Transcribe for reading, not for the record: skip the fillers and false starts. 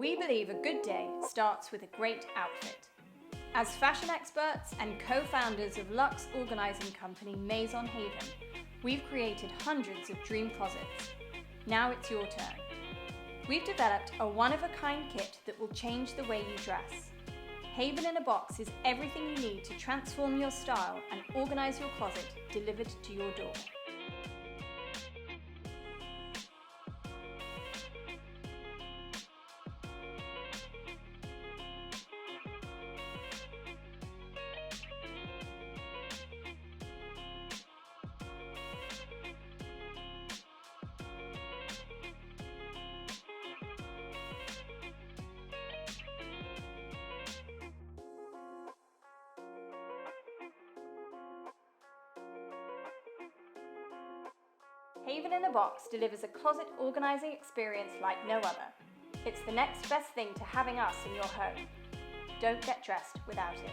We believe a good day starts with a great outfit. As fashion experts and co-founders of luxe organizing company Maison Haven, we've created hundreds of dream closets. Now it's your turn. We've developed a one-of-a-kind kit that will change the way you dress. Haven in a Box is everything you need to transform your style and organize your closet delivered to your door. Haven in a Box delivers a closet organizing experience like no other. It's the next best thing to having us in your home. Don't get dressed without it.